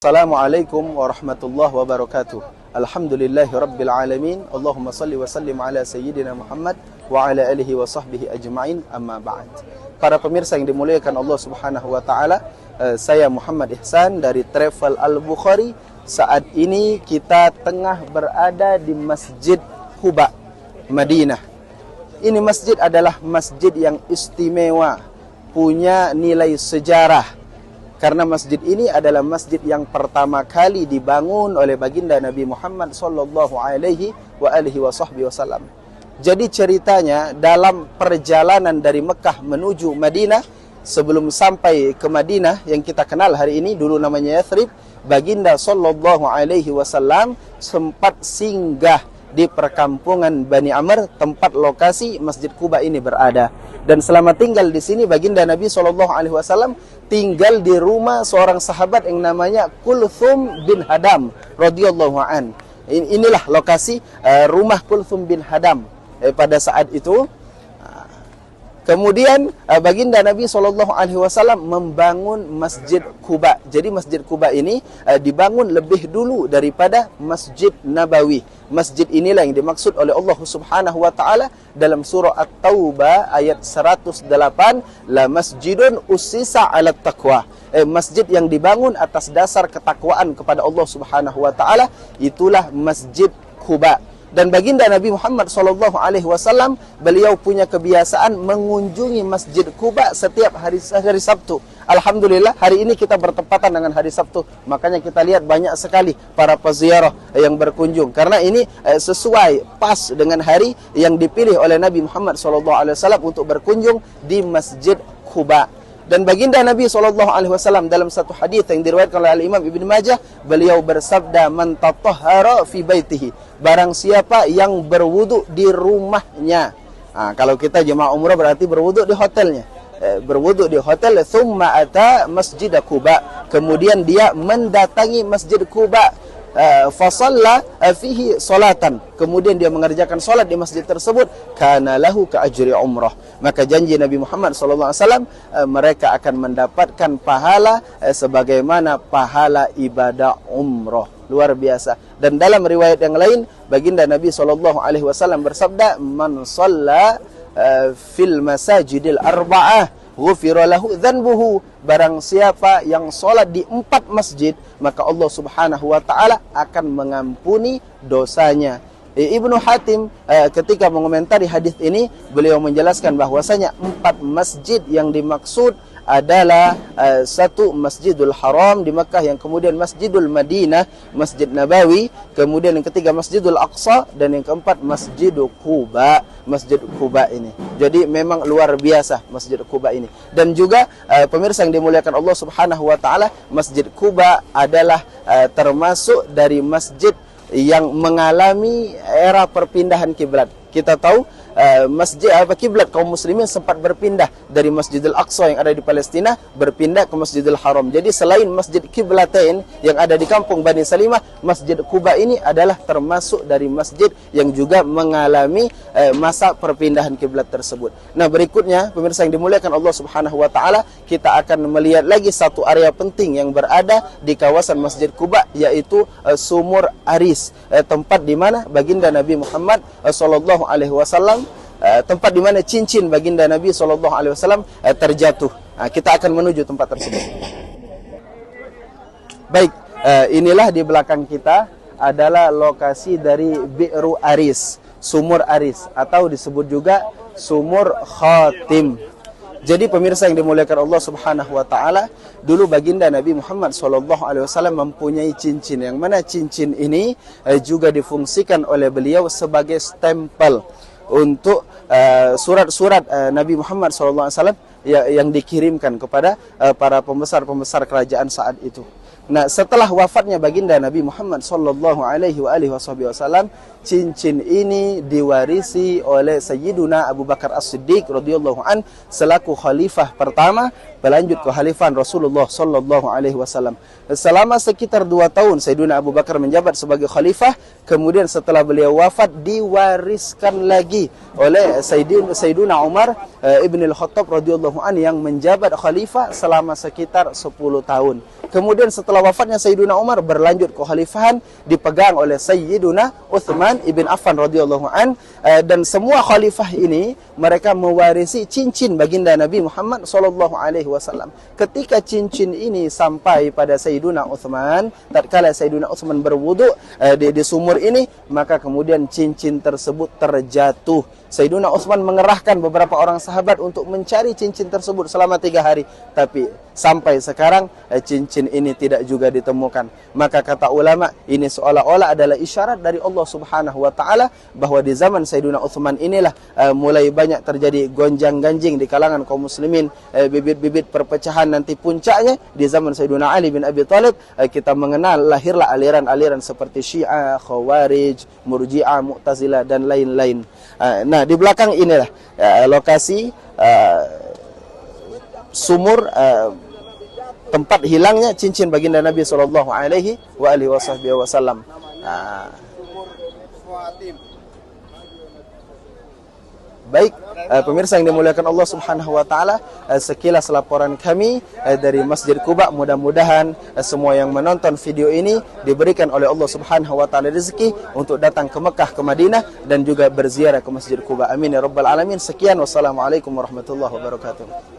Assalamualaikum warahmatullahi wabarakatuh. Alhamdulillahi rabbil alamin. Allahumma salli wa sallim ala sayyidina Muhammad wa ala alihi wa sahbihi ajma'in, amma ba'd. Para pemirsa yang dimuliakan Allah Subhanahu wa taala, saya Muhammad Ihsan dari Travel Al-Bukhari. Saat ini kita tengah berada di Masjid Quba, Madinah. Ini masjid adalah masjid yang istimewa, punya nilai sejarah. Karena masjid ini adalah masjid yang pertama kali dibangun oleh baginda Nabi Muhammad sallallahu alaihi wasallam. Jadi ceritanya dalam perjalanan dari Mekah menuju Madinah, sebelum sampai ke Madinah yang kita kenal hari ini, dulu namanya Yathrib, baginda sallallahu alaihi wasallam sempat singgah di perkampungan Bani Amr, tempat lokasi Masjid Quba ini berada. Dan selama tinggal di sini, baginda Nabi SAW tinggal di rumah seorang sahabat yang namanya Kulthum bin Hadam radhiyallahu an. Inilah lokasi rumah Kulthum bin Hadam pada saat itu. Kemudian baginda Nabi SAW membangun Masjid Quba. Jadi Masjid Quba ini dibangun lebih dulu daripada Masjid Nabawi. Masjid inilah yang dimaksud oleh Allah Subhanahu wa taala dalam surah At-Taubah ayat 108, la masjidun ussisa 'ala taqwa. Masjid yang dibangun atas dasar ketakwaan kepada Allah Subhanahu wa taala, itulah Masjid Quba. Dan baginda Nabi Muhammad SAW, beliau punya kebiasaan mengunjungi Masjid Quba setiap hari Sabtu. Alhamdulillah, hari ini kita bertepatan dengan hari Sabtu. Makanya kita lihat banyak sekali para peziarah yang berkunjung. Karena ini sesuai, pas dengan hari yang dipilih oleh Nabi Muhammad SAW untuk berkunjung di Masjid Quba. Dan baginda Nabi SAW dalam satu hadis yang diriwayatkan oleh Imam Ibn Majah, beliau bersabda, man tatahhara fi baitihi, barang siapa yang berwudu di rumahnya. Kalau kita jemaah umrah berarti berwudu di hotelnya. Berwudu di hotel, thumma ata Masjid Quba, kemudian dia mendatangi Masjid Quba, fasalla fihi salatan, kemudian dia mengerjakan salat di masjid tersebut, kana lahu ka ajri umrah, maka janji Nabi Muhammad SAW, mereka akan mendapatkan pahala sebagaimana pahala ibadah umrah. Luar biasa. Dan dalam riwayat yang lain, baginda Nabi SAW bersabda, man shalla fil masajidil arba'ah ghufira lahu dzanbuhu, barang siapa yang sholat di 4 masjid, maka Allah Subhanahu wa taala akan mengampuni dosanya. Ibnu Hatim ketika mengomentari hadis ini, beliau menjelaskan bahwasanya 4 masjid yang dimaksud adalah satu Masjidul Haram di Makkah, yang kemudian Masjidul Madinah, Masjid Nabawi, kemudian yang ketiga Masjidul Aqsa, dan yang keempat Masjidul Quba. Masjid Quba ini, jadi memang luar biasa Masjid Quba ini. Dan juga pemirsa yang dimuliakan Allah Subhanahu wa taala, Masjid Quba adalah termasuk dari masjid yang mengalami era perpindahan kiblat. Kita tahu kiblat kaum muslimin sempat berpindah dari Masjidil Aqsa yang ada di Palestina, berpindah ke Masjidil Haram. Jadi selain Masjid Qiblatain yang ada di kampung Bani Salimah, Masjid Quba ini adalah termasuk dari masjid yang juga mengalami masa perpindahan kiblat tersebut. Nah, berikutnya pemirsa yang dimuliakan Allah Subhanahu wa taala, kita akan melihat lagi satu area penting yang berada di kawasan Masjid Quba, yaitu Sumur Aris, tempat di mana baginda Nabi Muhammad sallallahu alaihi wasallam, tempat di mana cincin baginda Nabi SAW terjatuh. Kita akan menuju tempat tersebut. Baik, inilah di belakang kita adalah lokasi dari Bi'ru Aris, Sumur Aris, atau disebut juga Sumur Khatim. Jadi pemirsa yang dimuliakan Allah Subhanahu wa taala, dulu baginda Nabi Muhammad SAW mempunyai cincin, yang mana cincin ini juga difungsikan oleh beliau sebagai stempel untuk surat-surat Nabi Muhammad SAW yang dikirimkan kepada para pembesar-pembesar kerajaan saat itu. Nah, setelah wafatnya baginda Nabi Muhammad SAW, cincin ini diwarisi oleh Sayyiduna Abu Bakar As-Siddiq radhiyallahu an selaku khalifah pertama, berlanjut ke khalifah Rasulullah sallallahu alaihi wasallam. Selama sekitar 2 tahun Sayyiduna Abu Bakar menjabat sebagai khalifah, kemudian setelah beliau wafat diwariskan lagi oleh Sayyiduna Umar ibn al-Khattab radhiyallahu an yang menjabat khalifah selama sekitar 10 tahun. Kemudian setelah setelah wafatnya Sayyiduna Umar, berlanjut kekhalifahan dipegang oleh Sayyiduna Uthman ibn Affan radhiyallahu an, dan semua khalifah ini mereka mewarisi cincin baginda Nabi Muhammad sallallahu alaihi wasallam. Ketika cincin ini sampai pada Sayyiduna Uthman, tatkala Sayyiduna Uthman berwudu di sumur ini, maka kemudian cincin tersebut terjatuh. Sayyiduna Uthman mengerahkan beberapa orang sahabat untuk mencari cincin tersebut selama 3 hari, tapi sampai sekarang cincin ini tidak juga ditemukan. Maka kata ulama, ini seolah-olah adalah isyarat dari Allah Subhanahu wa taala bahwa di zaman Sayyiduna Uthman inilah mulai banyak terjadi gonjang-ganjing di kalangan kaum muslimin, bibit-bibit perpecahan nanti puncaknya di zaman Sayyiduna Ali bin Abi Thalib. Kita mengenal lahirlah aliran-aliran seperti Syiah, Khawarij, Murji'ah, Mu'tazilah dan lain-lain. Nah, di belakang inilah lokasi sumur tempat hilangnya cincin baginda Nabi sallallahu alaihi wasallam. Baik, pemirsa yang dimuliakan Allah Subhanahu wa taala, sekilas laporan kami dari Masjid Quba. Mudah-mudahan semua yang menonton video ini diberikan oleh Allah Subhanahu wa taala rezeki untuk datang ke Mekah, ke Madinah dan juga berziarah ke Masjid Quba. Amin ya rabbal alamin. Sekian, wassalamualaikum warahmatullahi wabarakatuh.